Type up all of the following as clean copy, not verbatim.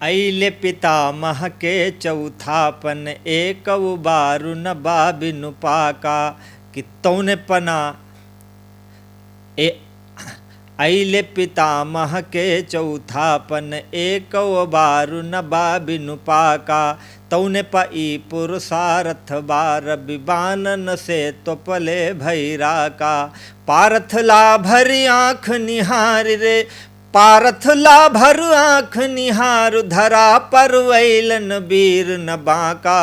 अइले पितामह के चौथापन एक बारु न बाबिनु पाका कि तौने पना ए अइले पितामह के चौथापन एक बारु न बाबिनु पाका तौने पई पुरुषारथ बार विबानन से तो पले भैरा का पारथ ला भरी आँख निहार रे पारथ ला भर आँख निहार धरा पर वैलन वीर न बाका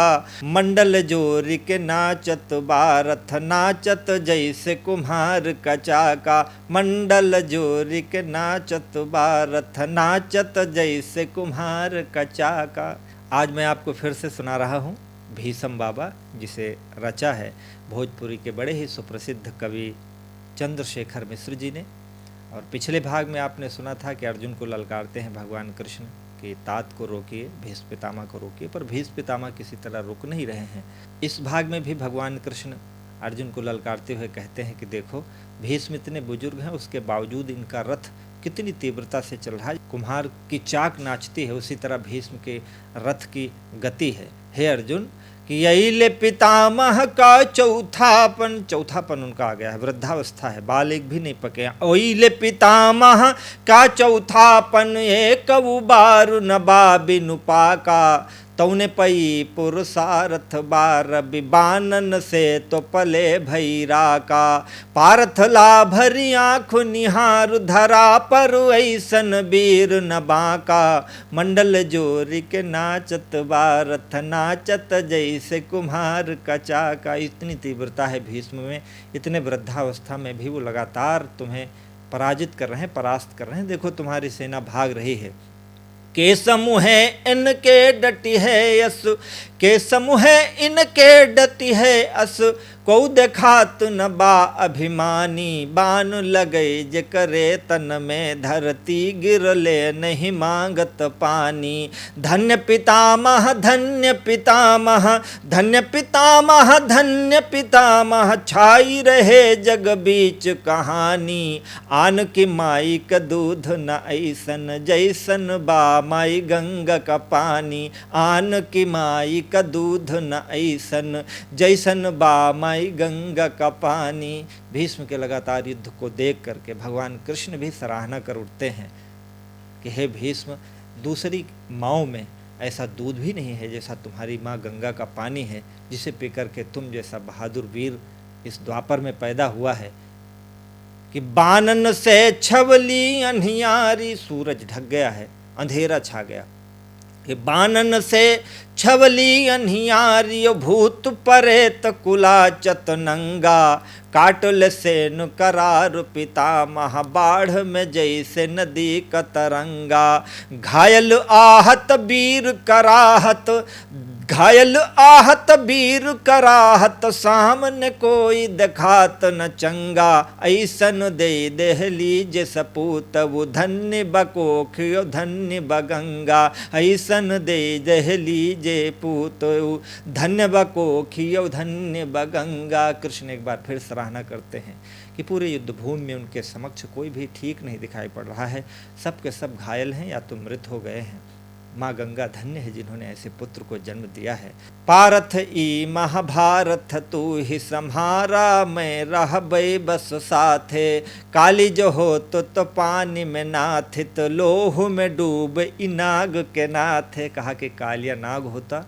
मंडल जोरी के नाचत बारथ नाचत जैसे कुम्हार कचाका मंडल जोरी के नाचत बारथ नाचत जैसे कुम्हार कचाका। आज मैं आपको फिर से सुना रहा हूँ भीष्म बाबा, जिसे रचा है भोजपुरी के बड़े ही सुप्रसिद्ध कवि चंद्रशेखर मिश्र जी ने। और पिछले भाग में आपने सुना था कि अर्जुन को ललकारते हैं भगवान कृष्ण कि तात को रोकिए, भीष्म पितामह को रोकिए, पर भीष्म पितामह किसी तरह रुक नहीं रहे हैं। इस भाग में भी भगवान कृष्ण अर्जुन को ललकारते हुए कहते हैं कि देखो भीष्म इतने बुजुर्ग हैं, उसके बावजूद इनका रथ कितनी तीव्रता से चल रहा है। कुम्हार की चाक नाचती है, उसी तरह भीष्म के रथ की गति है। हे अर्जुन कि अइले पितामह का चौथापन उनका आ गया है, वृद्धावस्था है, बाल एक भी नहीं पके। अइले पितामह का चौथापन एक बारु न बाबिनु पाका तौने पई पुरुषारथ बार विबानन से तो पले भैरा का पारथ ला भरी आँख निहार धरा पर ऐसन वीर न बाका मंडल जोरी के नाचत बारथ नाचत जैसे कुम्हार कचाका। इतनी तीव्रता है भीष्म में, इतने वृद्धावस्था में भी वो लगातार तुम्हें पराजित कर रहे हैं, परास्त कर रहे हैं। देखो तुम्हारी सेना भाग रही है, के समूह इनके डटी है यस, के समूह इनके डटी है अस को देखात न बा अभिमानी बान लगे जे करे तन में धरती गिरले नहीं मांगत पानी। धन्य पितामह धन्य पितामह धन्य पितामह धन्य पितामह छाई रहे जग बीच कहानी आन की माई का दूध न ऐसन जैसन बा माई गंगा का पानी आन की माई का दूध न ऐसन जैसन बा माई गंगा का पानी। भीष्म के लगातार युद्ध को देख करके भगवान कृष्ण भी सराहना कर उठते हैं कि हे भीष्म, दूसरी माँओं में ऐसा दूध भी नहीं है जैसा तुम्हारी माँ गंगा का पानी है, जिसे पीकर के तुम जैसा बहादुर वीर इस द्वापर में पैदा हुआ है। कि बानन से छवली अन्हियारी, सूरज ढक गया है, अंधेरा छा गया। कि बानन से छवली अन्हियारी भूत परेत कुलाचत नंगा काटल सेन करार पितामह बाढ़ में जैसे नदी का तरंगा। घायल आहत वीर कराहत घायल आहत वीर कराहत सामने कोई देखात न चंगा ऐसन दे देहली जे सपूत वो धन्य बकोख धन्य बगंगा ऐसन दे देहली जे पूत धन्य बकोखियो धन्य बगंगा। कृष्ण एक बार फिर सराहना करते हैं कि पूरे युद्ध भूमि में उनके समक्ष कोई भी ठीक नहीं दिखाई पड़ रहा है, सब के सब घायल हैं या तो मृत हो गए हैं। माँ गंगा धन्य है जिन्होंने ऐसे पुत्र को जन्म दिया है। पारथ ई महाभारत तू ही सम्हारा मैं रहबै बस साथे काली जो हो तो पानी में नाथित लोह में डूब इनाग के नाथे। कहा कि कालिया नाग होता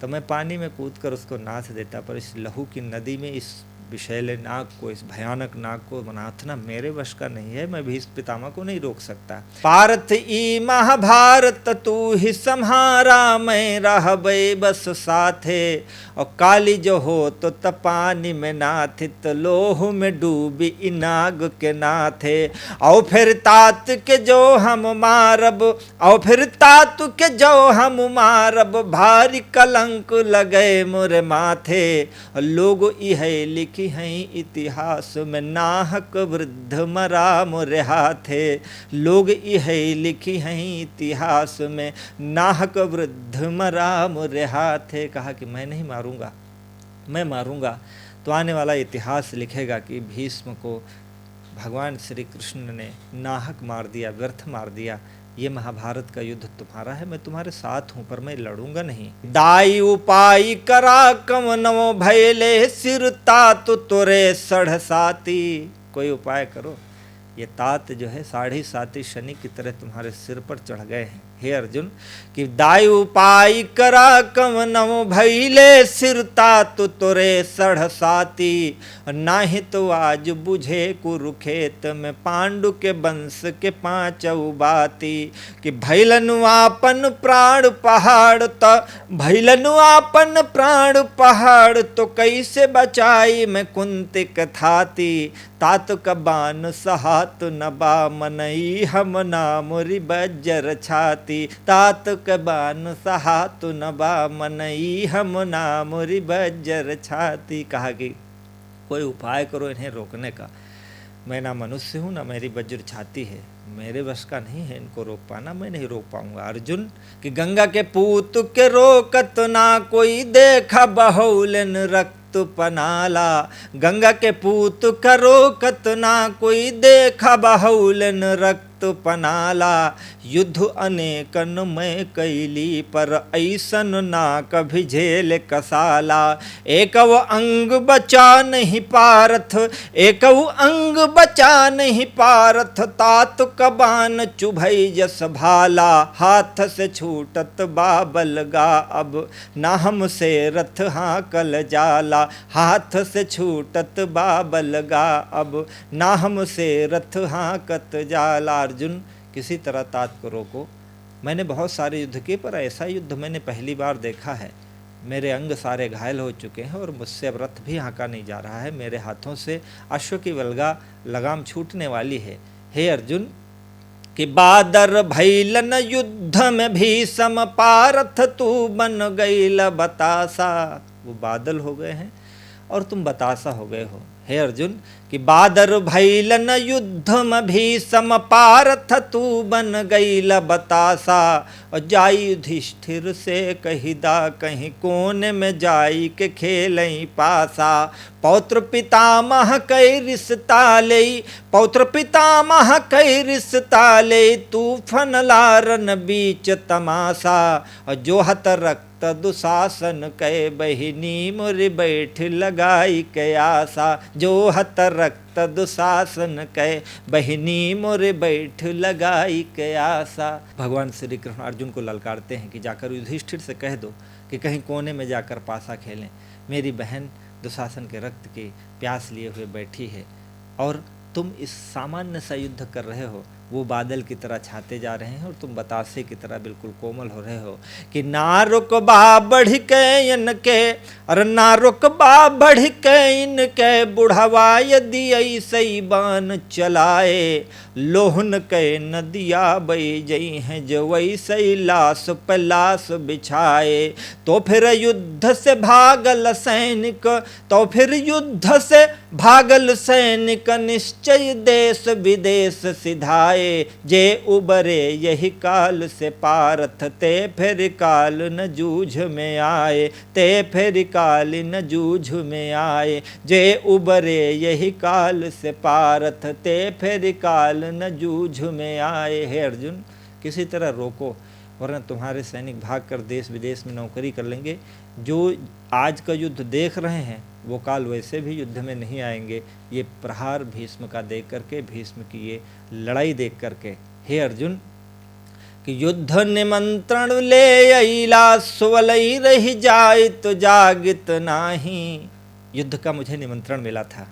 तो मैं पानी में कूदकर उसको नाथ देता, पर इस लहू की नदी में इस विषैले नाग को, इस भयानक नाग को नाथना मेरे वश का नहीं है, मैं भीष्म पितामह को नहीं रोक सकता। पारथ ई महाभारत तू ही सम्हारा मैं रहबै बस साथे और काली जो हो तो तपानी में नाथित लोह में डूबी इनाग के नाथे। औ फिर तात के जो हम मारब औ फिर तात के जो हम मारब भारी कलंक लगे मोरे माथे। लोग इह लिखी हैं इतिहास में नाहक वृद्ध मरा मोरे हाथे। लोग यह लिखी हैं इतिहास में नाहक वृद्ध मरा मोरे हाथे। कहा कि मैं नहीं मारूंगा, मैं मारूंगा तो आने वाला इतिहास लिखेगा कि भीष्म को भगवान श्री कृष्ण ने नाहक मार दिया, व्यर्थ मार दिया, ये महाभारत का युद्ध तुम्हारा है, मैं तुम्हारे साथ हूं, पर मैं लड़ूंगा नहीं। दाई उपाय करा कवनो भैले सिर तात तोरे सढ़ साती। कोई उपाय करो, ये तात जो है साढ़ी साती शनि की तरह तुम्हारे सिर पर चढ़ गए हैं। हे अर्जुन, कि दाई उपाय करा कवनो भैले सिर तात तोरे सढ़ साती। नाही तो आज बुझे कुरुखेत में पांडु के वंश के पांचऊ बाती। कि भैलनु आपन प्राण पहाड़ तो भैलनु आपन प्राण पहाड़ तो कैसे बचाई मैं कुंती कथाती। तात कबान सहात नबा मनई हम नाम बज्जर छाती। तात कबान सहात नबा मनई हम नाम बज्जर छाती। कहा कि कोई उपाय करो इन्हें रोकने का। मैं ना मनुष्य हूँ ना मेरी वज्र छाती है, मेरे वश का नहीं है इनको रोक पाना, मैं नहीं रोक पाऊंगा। अर्जुन, कि गंगा के पूत के रोकत ना कोई देखा बहुलन रक्त पनाला। गंगा के पूत का रोकत ना कोई देखा बहुलन रक्त पनाला। युद्ध अनेकन में कैली पर ऐसन ना कभी झेल कसाला। एकव अंग बचा नहीं पारथ एकव अंग बचा नहीं पारथ। तात कबान चुभई जस भाला। हाथ से छूटत बाबल गा अब ना हमसे रथ हाकल जाला। हाथ से छूटत बाबल गा अब ना हमसे रथ हाकत जाला। अर्जुन, किसी तरह तात को रोको। मैंने बहुत सारे युद्ध किए पर ऐसा युद्ध मैंने पहली बार देखा है। मेरे अंग सारे घायल हो चुके हैं और मुझसे अब रथ भी हाँका नहीं जा रहा है। मेरे हाथों से अश्व की वल्गा लगाम छूटने वाली है। हे अर्जुन, कि बादर भैलन युद्ध में भीषम पारथ तू बन गईल बतासा। वो बादल हो गए हैं और तुम बतासा हो गए हो। हे अर्जुन, कि बादर भैलन युद्ध में भीषम पारथ तू बन गईल बतासा। और जाई युधिष्ठिर से कहिदा कहीं कोने में जाई के खेलई पासा। पौत्र पितामह कई रिश्ता ले पौत्र पितामह कई रिश्ता ले तूफन लारन बीच तमाशा। और जो हत रक्त दुशासन कै बहिनी मुर बैठ लगाई के आशा। जो हत रक्त दुशासन कै बहिनी मोर बैठ लगाई के आशा। भगवान श्री कृष्ण अर्जुन को ललकारते हैं कि जाकर युधिष्ठिर से कह दो कि कहीं कोने में जाकर पासा खेलें। मेरी बहन दुशासन के रक्त की प्यास लिए हुए बैठी है और तुम इस सामान्य सा युद्ध कर रहे हो। वो बादल की तरह छाते जा रहे हैं और तुम बतासे की तरह बिल्कुल कोमल हो रहे हो। कि ना रुकबा बढ़ के इनके और ना रुकबा बढ़ के इनके बुढ़वा यदि ऐसे बान चलाए। लोहन के नदिया बई जई हैं जो वैसे लाश पे लाश बिछाए। तो फिर युद्ध से भागल सैनिक तो फिर युद्ध से भागल सैनिक निश्चय देश विदेश सिधाए। जे उबरे यही काल से पारथ ते फिर काल न जूझ में आए। ते फिर काल न जूझ में आए। जे उबरे यही काल से पारथ ते फिर काल न जूझ में आए। हे अर्जुन, किसी तरह रोको वरना तुम्हारे सैनिक भागकर देश विदेश में नौकरी कर लेंगे। जो आज का युद्ध देख रहे हैं वो काल वैसे भी युद्ध में नहीं आएंगे। ये प्रहार भीष्म का देख करके, भीष्म की ये लड़ाई देख करके। हे अर्जुन, कि युद्ध निमंत्रण ले अइला सुवलई रही जाए तो जागित नाही। युद्ध का मुझे निमंत्रण मिला था,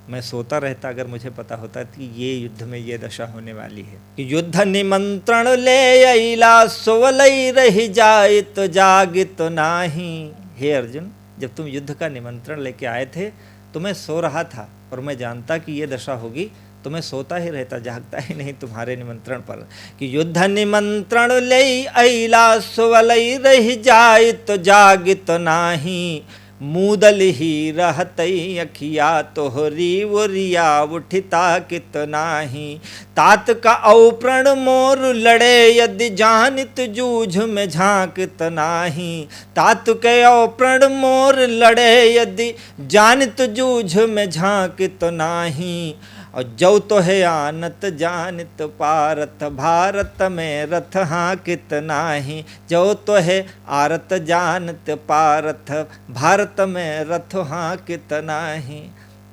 मैं सोता रहता अगर मुझे पता होता कि ये युद्ध में ये दशा होने वाली है। कि युद्ध निमंत्रण ले अइला सुवलई रही जाए तो जागित नाही। हे अर्जुन, जब तुम युद्ध का निमंत्रण लेके आए थे तो मैं सो रहा था और मैं जानता कि ये दशा होगी तो मैं सोता ही रहता, जागता ही नहीं तुम्हारे निमंत्रण पर। कि युद्ध निमंत्रण ले अइला सुवलई रही जाए तो जागित नाही। मूदल ही रहतई अखिया तोहरी उरिया उठिता कितनाही। तात का औप्रण मोर लड़े यदि जानित जूझ में झांकत नाही। तात के औप्रण मोर लड़े यदि जानित जूझ में झांकत नाही। और जो तो है आनत जानित पारथ, भारत में रथ हाँ कितना ही। जो तो है आरत जानत पारथ, भारत में रथ हाँ कितना ही।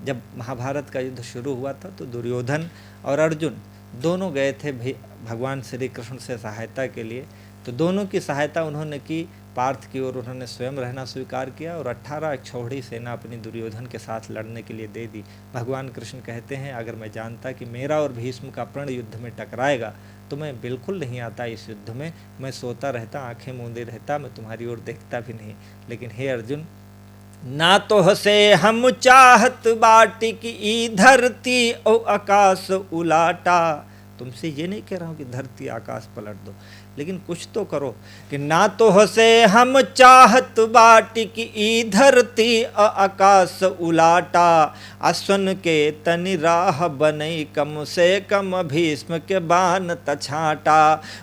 जब महाभारत का युद्ध शुरू हुआ था तो दुर्योधन और अर्जुन दोनों गए थे भगवान श्री कृष्ण से सहायता के लिए। तो दोनों की सहायता उन्होंने की, पार्थ की ओर उन्होंने स्वयं रहना स्वीकार किया और 18 अक्षौहिणी सेना अपनी दुर्योधन के साथ लड़ने के लिए दे दी। भगवान कृष्ण कहते हैं, अगर मैं जानता कि मेरा और भीष्म का प्रण युद्ध में टकराएगा तो मैं बिल्कुल नहीं आता इस युद्ध में, मैं सोता रहता, आंखें मूंदे रहता, मैं तुम्हारी ओर देखता भी नहीं। लेकिन हे अर्जुन, ना तो हसे हम चाहत बाटी की धरती ओ आकाश उलाटा। तुमसे ये नहीं कह रहा हूँ कि धरती आकाश पलट दो, लेकिन कुछ तो करो कि ना तो हसे हम चाहत बाटी की धरती आकाश उलाटा। अश्वन के तनि राह बनई कम से कम भीष्म के बान तछाटा।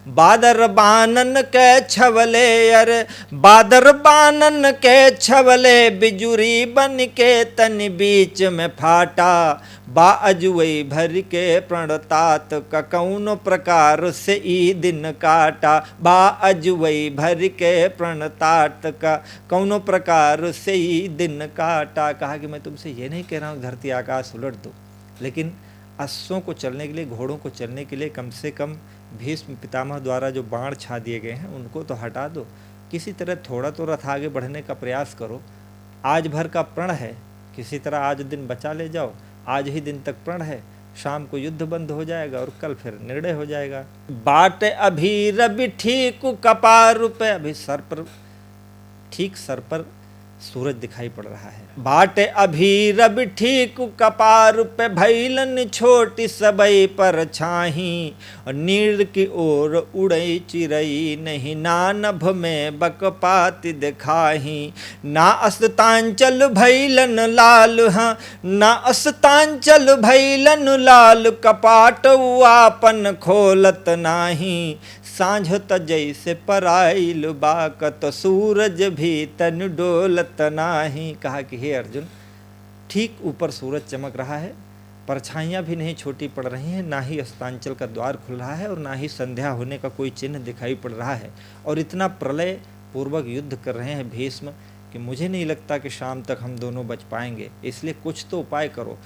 बादर बानन के छवले अरे बादर बानन के छवले बिजुरी बन के तनि बीच में फाटा। बा अजुवई भर के प्रणतात का कौन प्रकार से ई दिन काटा। बा अजुवई भर के प्रणतात का कौन प्रकार से ई दिन काटा। कहा कि मैं तुमसे ये नहीं कह रहा हूँ धरती आकाश उलट दो, लेकिन अश्वों को चलने के लिए, घोड़ों को चलने के लिए कम से कम भीष्म पितामह द्वारा जो बाण छा दिए गए हैं उनको तो हटा दो। किसी तरह थोड़ा तो रथ आगे बढ़ने का प्रयास करो। आज भर का प्रण है, किसी तरह आज दिन बचा ले जाओ। आज ही दिन तक प्रण है, शाम को युद्ध बंद हो जाएगा और कल फिर निर्णय हो जाएगा। बाट अभी रवि ठीक कपार पे, अभी सर पर, ठीक सर पर सूरज दिखाई पड़ रहा है। बाट अभी रवि ठीक कपार पे भैलन छोटी सबई पर छाही। और नीर की ओर उड़ई चिरई नहीं नानभ में बकपाति दिखाही। ना अस्तांचल भैलन लाल, हाँ ना अस्तांचल भैलन लाल कपाट आपन खोलत नाही। सांझत जैसे पराइल बाकत सूरज भी तन डोलत नाही। कहा कि हे अर्जुन, ठीक ऊपर सूरज चमक रहा है, परछाइयाँ भी नहीं छोटी पड़ रही हैं, ना ही अस्तांचल का द्वार खुल रहा है और ना ही संध्या होने का कोई चिन्ह दिखाई पड़ रहा है। और इतना प्रलय पूर्वक युद्ध कर रहे हैं भीष्म कि मुझे नहीं लगता कि शाम तक हम दोनों बच पाएंगे, इसलिए कुछ तो उपाय करो।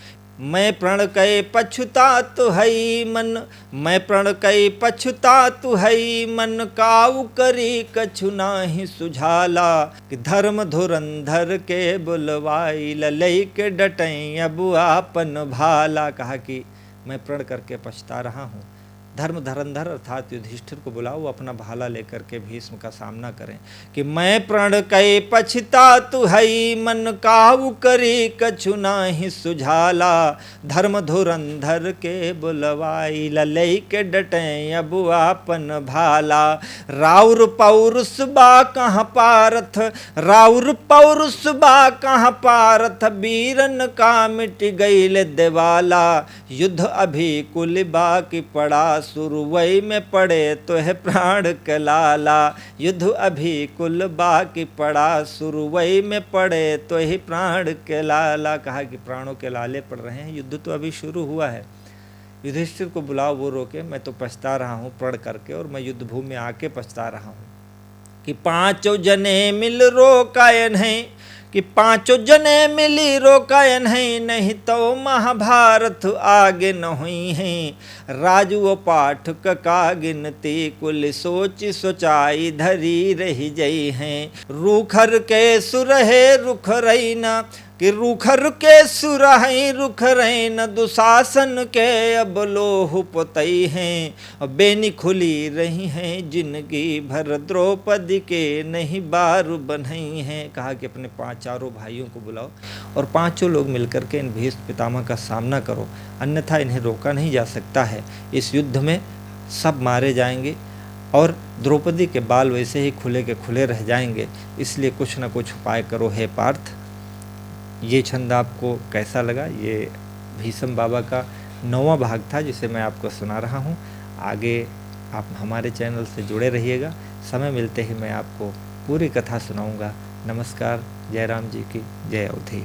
मैं प्रण कई पछुतात हई मन, मैं प्रण कई पछुतात हई मन, काऊ करी कछु नाही सुझाला। कि धर्म धुरंधर के बुलवाई ललई के डटई अब आपन भाला। कहा कि मैं प्रण करके पछता रहा हूँ, धर्म धरंधर अर्थात युधिष्ठिर को बुलाओ, अपना भाला लेकर के भीष्म का सामना करें। कि मैं प्रण कई पछतात हई मन, काहू करी कछु नाही सुझाला। धर्म धुरंधर के बुलवाई ललई के डटें अब आपन भाला। राउर पौरुष बा कहाँ पारथ, राउर पौरुष बा कहाँ पारथ, बीरन का मिट गईल देवाला। युद्ध अभी कुल बाकी पड़ा, सुरवई में पड़े तो है प्राण के लाला। युद्ध अभी कुल बाकी पड़ा, सुरवई में पड़े तो ही प्राण के लाला। कहा कि प्राणों के लाले पड़ रहे हैं, युद्ध तो अभी शुरू हुआ है। युधिष्ठिर को बुलाओ, वो रोके, मैं तो पछता रहा हूँ प्रण करके, और मैं युद्ध भूमि में आके पछता रहा हूँ। कि पांचों जने मिल रोकायन है, कि पांचों जने मिली रोकायन है, नहीं तो महाभारत आगे न हुई है। राजू पाठक का गिनती कुल सोच सोचाई धरी रही जई हैं। रूखर के सुरहे रुख रहीना, कि रूखर के सुरही रुख रहीन, दुशासन के अब लोह पोतई हैं। बेनी खुली रही हैं जिंदगी भर, द्रौपदी के नहीं बारू बनई हैं। कहा कि अपने चारों भाइयों को बुलाओ और पांचों लोग मिलकर के इन भीष्म पितामह का सामना करो, अन्यथा इन्हें रोका नहीं जा सकता है। इस युद्ध में सब मारे जाएंगे और द्रौपदी के बाल वैसे ही खुले के खुले रह जाएंगे, इसलिए कुछ न कुछ उपाय करो हे पार्थ। ये छंद आपको कैसा लगा? ये भीष्म बाबा का 9वां भाग था जिसे मैं आपको सुना रहा हूँ। आगे आप हमारे चैनल से जुड़े रहिएगा, समय मिलते ही मैं आपको पूरी कथा सुनाऊंगा। नमस्कार, जय राम जी की जय अवधि।